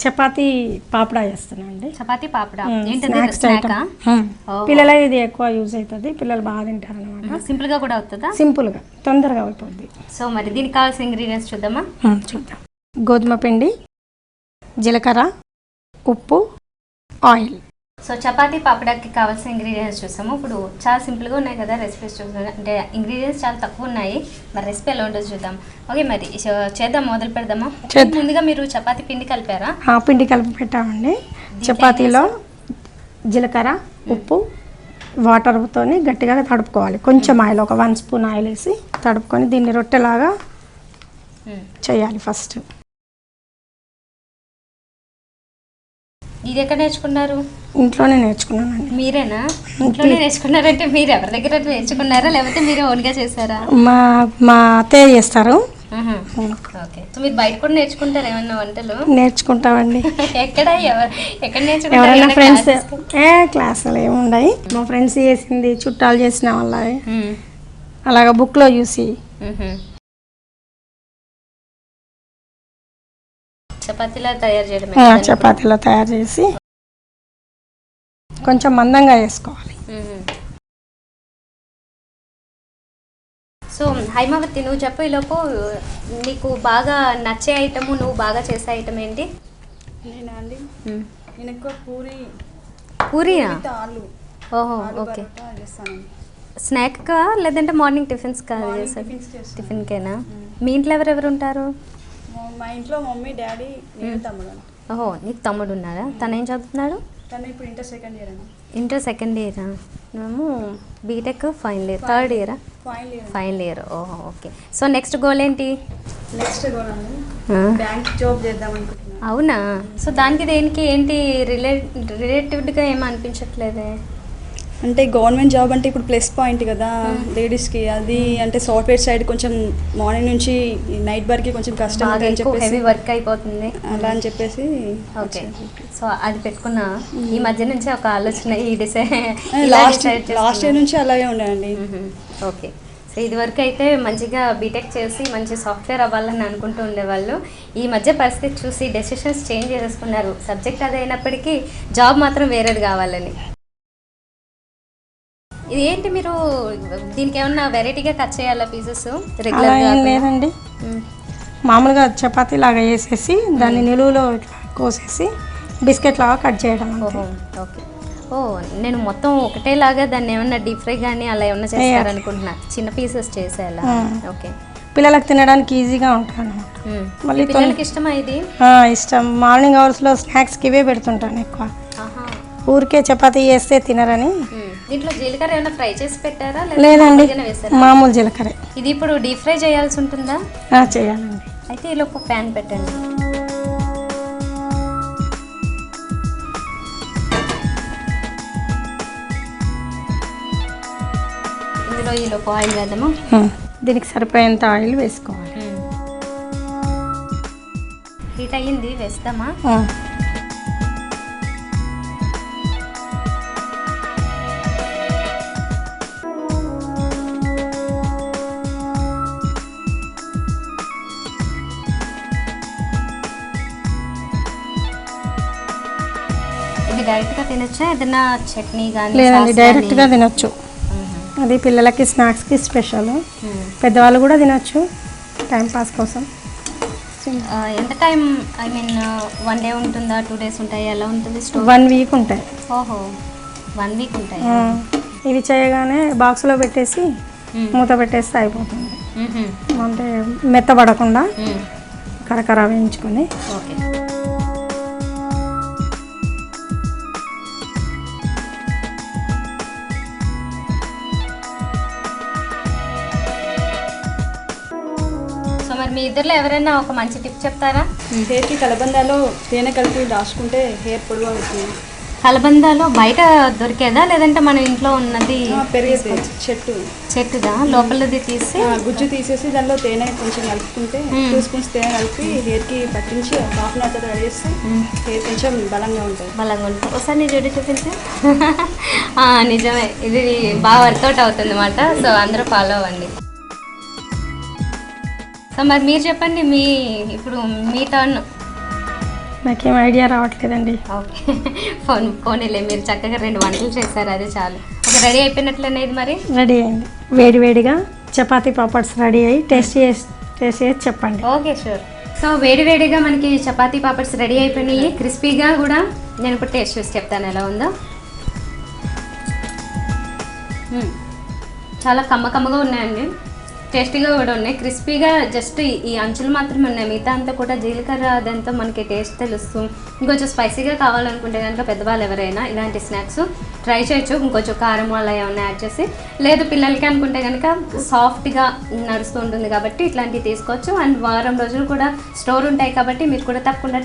చపాతీ పాపడా చేస్తానండి. చపాతీ పాపడా పిల్లలకి ఇది ఎక్కువ యూజ్ అవుతుంది, పిల్లలు బాగా తింటారు అనమాట. సింపుల్గా కూడా అవుతుందా? సింపుల్గా తొందరగా అయిపోద్ది. సో మరి దీనికి కావాల్సిన ఇంగ్రీడియంట్స్ చూద్దామా? చూద్దాం. గోధుమ పిండి, జీలకర్ర, ఉప్పు, ఆయిల్. సో చపాతీ పాపడాకి కావాల్సిన ఇంగ్రీడియంట్స్ చూసాము. ఇప్పుడు చాలా సింపుల్గా ఉన్నాయి కదా రెసిపీస్ చూసాము, అంటే ఇంగ్రీడియంట్స్ చాలా తక్కువ ఉన్నాయి. మరి రెసిపీ ఎలా ఉంటుందో చూద్దాం. ఓకే మరి చేద్దాం, మొదలు పెడదామా? ముందుగా మీరు చపాతీ పిండి కలిపారా? పిండి కలిపి పెట్టామండి. చపాతీలో జీలకర్ర, ఉప్పు, వాటర్తో గట్టిగా తడుపుకోవాలి. కొంచెం ఆయిల్, ఒక 1 స్పూన్ ఆయిల్ వేసి తడుపుకొని దీన్ని రొట్టెలాగా చేయాలి ఫస్ట్. ఇది ఎక్కడ నేర్చుకున్నారు? ఇంట్లోనే నేర్చుకున్నానండి. మీరేనా? ఇంట్లోనే నేర్చుకున్నారంటే మీరు ఎవరి దగ్గర నేర్చుకున్నారా లేకపోతే మీరు ఓన్గా చేశారా? మా అత్తయ్య చేస్తారు. ఓకే. సో మీరు బయట కూడా నేర్చుకుంటారు ఏమన్నా వంటలు? నేర్చుకుంటామండి. ఎక్కడ నేర్చుకుంటారు? ఫ్రెండ్స్ క్లాసులు ఏముండయి, మా ఫ్రెండ్స్ చేసింది, చుట్టాలు చేసిన వాళ్ళ అలాగా బుక్లో చూసి. చపాతీలా తయారు చేయడం? చపాతీలో తయారు చేసి కొంచెం మందంగా వేసుకోవాలి. సో హైమావతి, నువ్వు చెప్పు ఈలోపు నీకు బాగా నచ్చే ఐటమ్, నువ్వు బాగా చేసే ఐటమ్ ఏంటి? నేనా అండి, నేను ఎక్కువ పూరియా? ఓహో, ఓకే. స్నాక్కా లేదంటే మార్నింగ్ టిఫిన్స్కా చేస్తారు? టిఫిన్కేనా? మీ ఇంట్లో ఎవరెవరు ఉంటారు? మా ఇంట్లో మమ్మీ, డాడీ, నేను, తమ్ముడు. ఓహో, నీకు తమ్ముడు ఉన్నారా? తను ఏం చదువుతున్నాడు? తను ఇప్పుడు ఇంటర్ సెకండ్ ఇయర్ అండి. ఇంటర్ సెకండ్ ఇయరా? మేము బీటెక్ ఫైనల్ ఇయర్, థర్డ్ ఇయరా? Final year. ఓహో, ఓకే. సో నెక్స్ట్ గోల్ ఏంటి? నెక్స్ట్ గోల్ అండి బ్యాంక్ జాబ్ చేద్దాం అనుకుంటున్నాను. అవునా? సో దానికి దేనికి ఏంటి రిలేటివ్గా ఏమీ అనిపించట్లేదే? అంటే గవర్నమెంట్ జాబ్ అంటే ఇప్పుడు ప్లస్ పాయింట్ కదా లేడీస్కి. అది అంటే సాఫ్ట్వేర్ సైడ్ కొంచెం మార్నింగ్ నుంచి నైట్ వరకు కొంచెం కష్టం అని చెప్పేసి, హెవీ వర్క్ అయిపోతుంది అలా అని చెప్పేసి. ఓకే. సో అది పెట్టుకున్నా ఈ మధ్య నుంచి ఒక ఆలోచన, ఈ లాస్ట్ ఇయర్ నుంచి అలాగే ఉండేయండి. ఓకే. సో ఇది వరకు అయితే మంచిగా బీటెక్ చేసి మంచి సాఫ్ట్వేర్ అవ్వాలని అనుకుంటూ ఉండేవాళ్ళు. ఈ మధ్య పరిస్థితి చూసి డెసిషన్స్ చేంజ్ చేసుకున్నారు. సబ్జెక్ట్ అది అయినప్పటికీ జాబ్ మాత్రం వేరేది కావాలని. ఇది ఏంటి, మీరు దీనికి ఏమన్నా వెరైటీగా కట్ చేయాలా పీసెస్? రెగ్యులర్గా లేదండి, మామూలుగా చపాతీ లాగా వేసేసి దాన్ని నిలువులో కోసేసి బిస్కెట్ లాగా కట్ చేయడం. ఓకే. ఓ, నేను మొత్తం ఒకటేలాగా దాన్ని ఏమన్నా డీప్ ఫ్రై కానీ అలా ఏమన్నా చేస్తారనుకుంటున్నా, చిన్న పీసెస్ చేసేయాలా? ఓకే. పిల్లలకు తినడానికి ఈజీగా ఉంటుంది అనమాట. మళ్ళీ పిల్లలకి ఇష్టమా ఇది? ఇష్టం. మార్నింగ్ అవర్స్లో స్నాక్స్కి ఇవే పెడుతుంటాను ఎక్కువ. ఊరికే చపాతీ చేస్తే తినరని. దీంట్లో జీలకర్ర ఏమైనా ఫ్రై చేసి పెట్టారా? లేదండి, మామూలు జీలకర్ర. ఇది ఇప్పుడు డీప్ ఫ్రై చేయాల్సి ఉంటుందా? చేయాలండి. అయితే ఇలా ఒక ప్యాన్ పెట్టండి. ఇందులో ఈలోపు ఆయిల్ వేద్దాము. దీనికి సరిపోయేంత ఆయిల్ వేసుకోవాలి. హీట్ అయ్యింది, వేస్తామా? ఇది డైరెక్ట్గా తినొచ్చా? ఏదైనా చట్నీ కానీ? లేదండి, డైరెక్ట్గా తినొచ్చు. అది పిల్లలకి స్నాక్స్కి స్పెషల్. పెద్దవాళ్ళు కూడా తినొచ్చు టైంపాస్ కోసం. ఎంత టైం, ఐ మీన్ 1 డే ఉంటుందా, 2 days ఉంటాయి, ఎలా ఉంటుంది? 1 week ఉంటాయి. ఓహో, 1 week ఉంటాయి. ఇవి చేయగానే బాక్స్లో పెట్టేసి మూత పెట్టేస్తే అయిపోతుంది. అంటే మెత్తబడకుండా కరకర వేయించుకొని. ఓకే. మరి మీ ఇద్దరులో ఎవరైనా ఒక మంచి టిప్ చెప్తారా? హెయిర్కి కలబందాలో తేనె కలిపి రాసుకుంటే హెయిర్ పొడిగా అవుతుంది. కలబందాలో బయట దొరికేదా లేదంటే మన ఇంట్లో ఉన్నది? చెట్టుదా లోపలది తీసి గుజ్జు తీసేసి దానిలో తేనె కొంచెం కలుపుకుంటే 2 spoons తేనె కలిపి హెయిర్కి పట్టించి హాఫ్ అన్ అవర్ రెడీ చేస్తే హెయిర్ కొంచెం బలంగా ఉంటుంది. ఒకసారి నీ జుట్టు చూపించే. నిజమే, ఇది బాగా వర్కౌట్ అవుతుంది అన్నమాట. సో అందరూ ఫాలో అవ్వండి. సో మరి మీరు చెప్పండి, ఇప్పుడు మీ టర్న్. నాకేం ఐడియా రావట్లేదండి. ఓకే పోనీలే, మీరు చక్కగా 2 వంటలు చేశారు, అది చాలు. ఓకే, రెడీ అయిపోయినట్లనే ఇది మరి. రెడీ అయింది. వేడివేడిగా చపాతీ పాపడ్స్ రెడీ అయ్యి టేస్ట్ చేసి చెప్పండి. Okay sure. సో వేడివేడిగా మనకి చపాతీ పాపడ్స్ రెడీ అయిపోయినాయి, క్రిస్పీగా కూడా. నేను ఇప్పుడు టేస్ట్ చూసి చెప్తాను ఎలా ఉందో. చాలా కమ్మగా ఉన్నాయండి, టేస్టీగా కూడా ఉన్నాయి, క్రిస్పీగా. జస్ట్ ఈ అంచులు మాత్రమే ఉన్నాయి, మిగతా అంతా కూడా జీలకర్ర అదంతా మనకి టేస్ట్ తెలుస్తుంది. ఇంకొంచెం స్పైసీగా కావాలనుకుంటే కనుక పెద్దవాళ్ళు ఎవరైనా ఇలాంటి స్నాక్స్ ట్రై చేయొచ్చు, ఇంకొంచెం కారం అలా ఏమైనా యాడ్ చేసి. లేదు పిల్లలకి అనుకుంటే కనుక సాఫ్ట్గా నడుస్తూ ఉంటుంది కాబట్టి ఇట్లాంటివి తీసుకోవచ్చు. అండ్ వారం రోజులు కూడా స్టోర్ ఉంటాయి కాబట్టి మీరు కూడా తప్పకుండా